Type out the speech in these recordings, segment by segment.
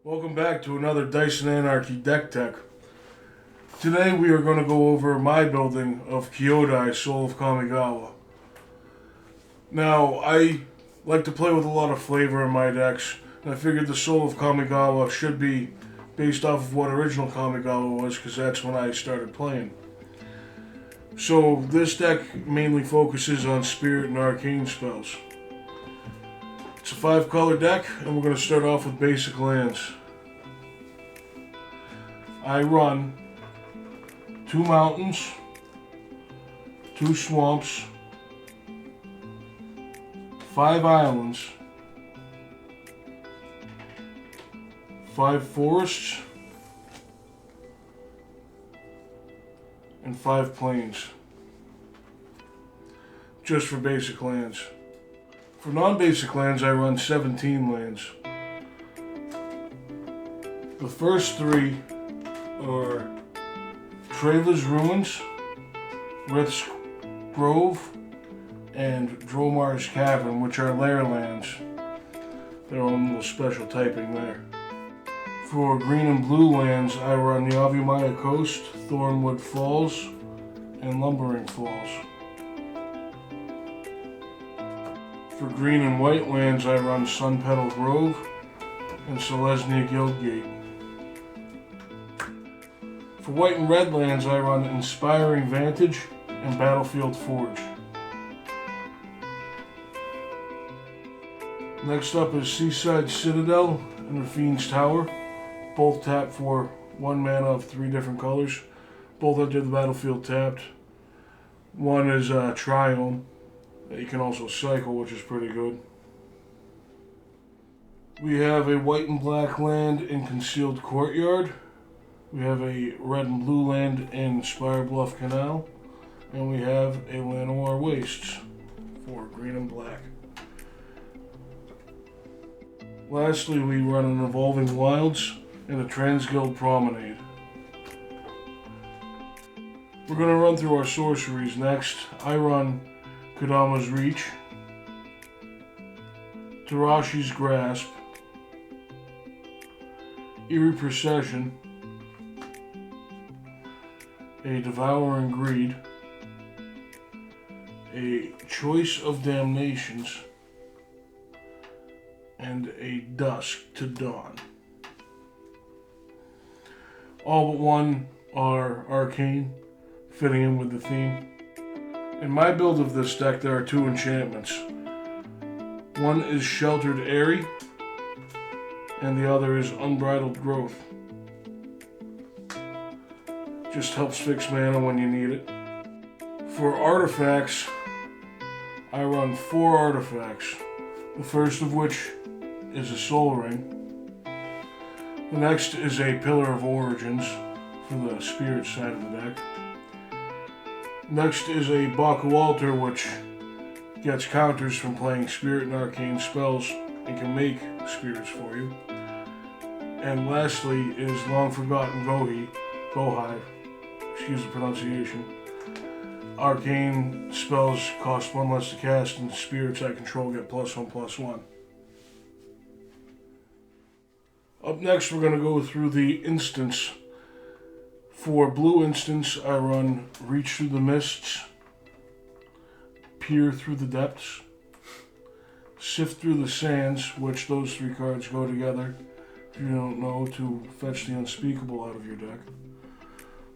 Welcome back to another Dice and Anarchy deck tech. Today we are going to go over my building of Kyodai, Soul of Kamigawa. Now, I like to play with a lot of flavor in my decks, and I figured the Soul of Kamigawa should be based off of what original Kamigawa was, because that's when I started playing. So this deck mainly focuses on Spirit and Arcane spells. It's a 5-color deck, and we're going to start off with basic lands. I run 2 mountains, 2 swamps, 5 islands, 5 forests, and 5 plains. Just for basic lands. For non-basic lands, I run 17 lands. The first 3 are Trela's Ruins, Rith's Grove, and Dromar's Cavern, which are lair lands. Their own little special typing there. For green and blue lands, I run the Avumaya Coast, Thornwood Falls, and Lumbering Falls. For green and white lands, I run Sunpetal Grove and Selesnya Guildgate. For white and red lands, I run Inspiring Vantage and Battlefield Forge. Next up is Seaside Citadel and Rafine's Tower. Both tap for 1 mana of 3 different colors. Both enter the battlefield tapped. One is Triome that you can also cycle, which is pretty good. We have a white and black land in Concealed Courtyard. We have a red and blue land in Spire Bluff Canal. And we have a Llanowar Wastes for green and black. Lastly, we run an Evolving Wilds and a Transguild Promenade. We're going to run through our sorceries next. I run Kodama's Reach, Tarashi's Grasp, Eerie Procession, a Devouring Greed, a Choice of Damnations, and a Dusk to Dawn. All but one are arcane, fitting in with the theme. In my build of this deck, there are 2 enchantments. One is Sheltered Eyrie, and the other is Unbridled Growth. Just helps fix mana when you need it. For artifacts, I run 4 artifacts. The first of which is a Soul Ring. The next is a Pillar of Origins for the spirit side of the deck. Next is a Baku Altar, which gets counters from playing spirit and arcane spells and can make spirits for you. And lastly is Long Forgotten Gohai, excuse the pronunciation. Arcane spells cost 1 less to cast, and spirits I control get +1/+1. Up next, we're going to go through the instants. For blue instants, I run Reach Through the Mists, Peer Through the Depths, Sift Through the Sands, which those 3 cards go together, if you don't know, to fetch the Unspeakable out of your deck,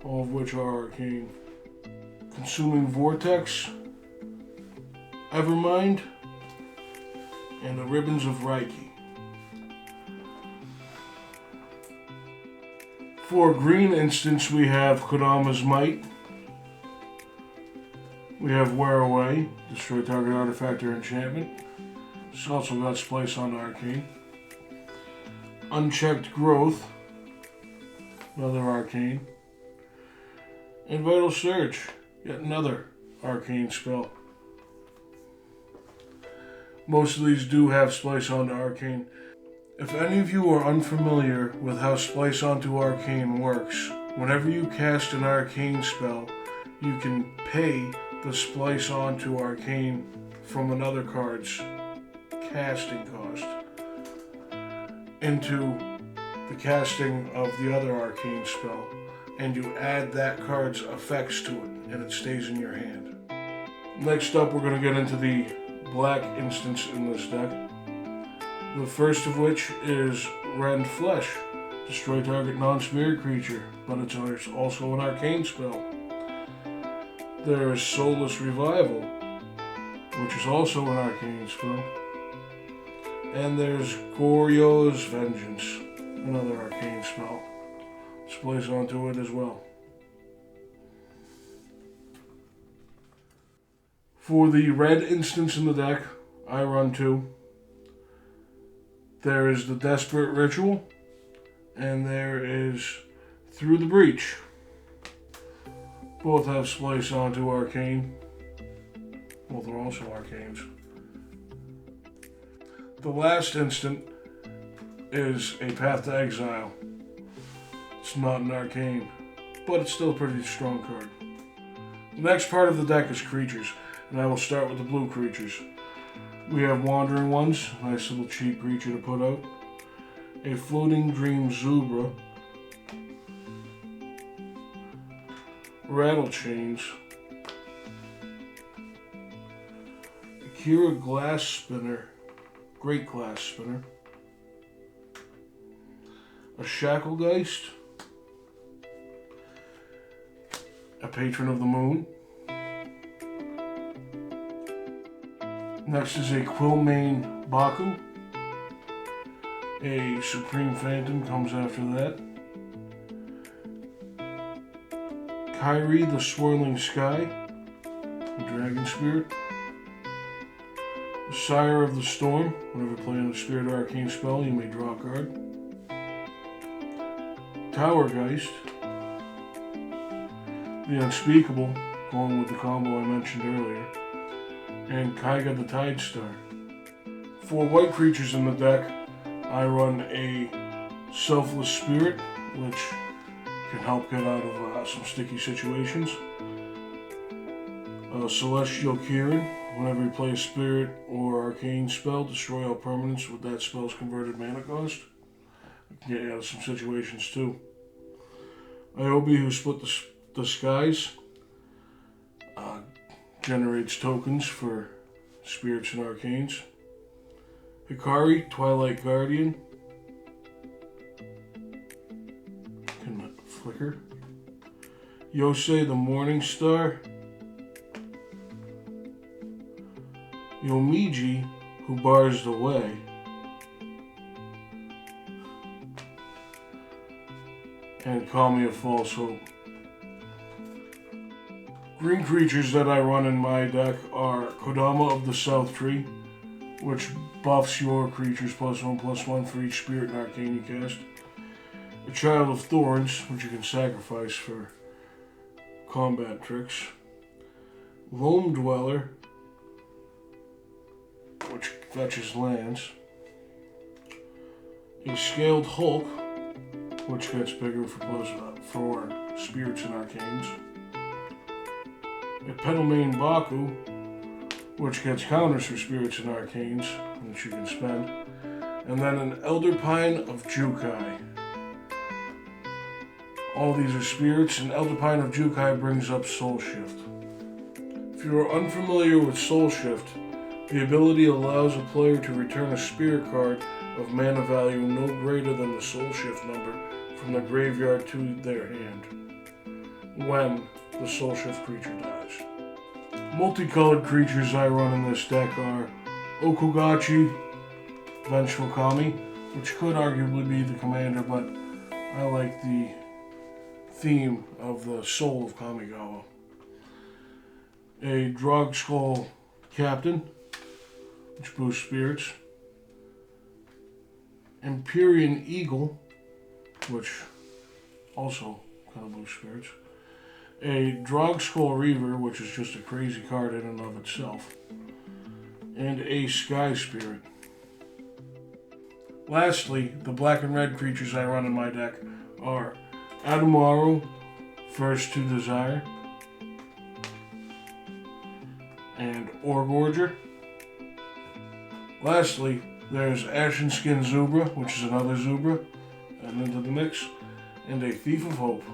all of which are arcane. Consuming Vortex, Evermind, and the Ribbons of Reiki. For green instants, we have Kodama's Might. We have Wear Away, destroy target artifact or enchantment. It's also got Splice on Arcane. Unchecked Growth, another arcane. And Vital Surge, yet another arcane spell. Most of these do have Splice onto Arcane. If any of you are unfamiliar with how Splice onto Arcane works, whenever you cast an arcane spell, you can pay the Splice onto Arcane from another card's casting cost into the casting of the other arcane spell, and you add that card's effects to it, and it stays in your hand. Next up, we're going to get into the black instance in this deck. The first of which is Rend Flesh. Destroy target non-spirit creature, but it's also an arcane spell. There is Soulless Revival, which is also an arcane spell. And there's Goryo's Vengeance, another arcane spell. Displays onto it as well. For the red instance in the deck, I run 2. There is the Desperate Ritual, and there is Through the Breach. Both have splice onto arcane. Both are also arcanes. The last instant is a Path to Exile. It's not an arcane, but it's still a pretty strong card. The next part of the deck is creatures, and I will start with the blue creatures. We have Wandering Ones, nice little cheap creature to put out. A Floating Dream Zubra. Rattle Chains. Akira Glass Spinner. Great Glass Spinner. A Shacklegeist. A Patron of the Moon. Next is a Quillmane Baku. A Supreme Phantom comes after that. Kyrie the Swirling Sky, a Dragon Spirit. The Sire of the Storm. Whenever playing a Spirit or Arcane spell, you may draw a card. Towergeist. The Unspeakable, going with the combo I mentioned earlier. And Kaiga the Tidestar. For white creatures in the deck, I run a Selfless Spirit, which can help get out of some sticky situations. A Celestial Kieran. Whenever you play a Spirit or Arcane spell, destroy all permanents with that spell's converted mana cost. It can get you out of some situations too. Iobi, who split the skies, generates tokens for spirits and arcanes. Hikari, Twilight Guardian, can flicker. Yosei, the Morning Star. Yomiji, who bars the way. And Kami of False Hope. Green creatures that I run in my deck are Kodama of the South Tree, which buffs your creatures +1/+1 for each spirit and arcane you cast. A Child of Thorns, which you can sacrifice for combat tricks. Loam Dweller, which fetches lands. A Scaled Hulk, which gets bigger for spirits and arcanes. A Petalmane Baku, which gets counters for spirits and arcanes, which you can spend. And then an Elder Pine of Jukai. All these are spirits, and Elder Pine of Jukai brings up Soul Shift. If you are unfamiliar with Soul Shift, the ability allows a player to return a spirit card of mana value no greater than the Soul Shift number from the graveyard to their hand when the Soul Shift creature dies. Multicolored creatures I run in this deck are Okugachi, Vengeful Kami, which could arguably be the commander, but I like the theme of the soul of Kamigawa. A Drog Skull Captain, which boosts spirits. Empyrean Eagle, which also kind of boosts spirits. A Drog Skull Reaver, which is just a crazy card in and of itself. And a Sky Spirit. Lastly, the black and red creatures I run in my deck are Adumaru, First to Desire, and Orgorger. Lastly, there's Ashen Skin Zubra, which is another Zubra, and into the mix, and a Thief of Hope.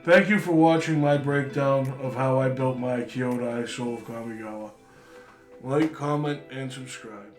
Thank you for watching my breakdown of how I built my Kyodai Soul of Kamigawa. Like, comment, and subscribe.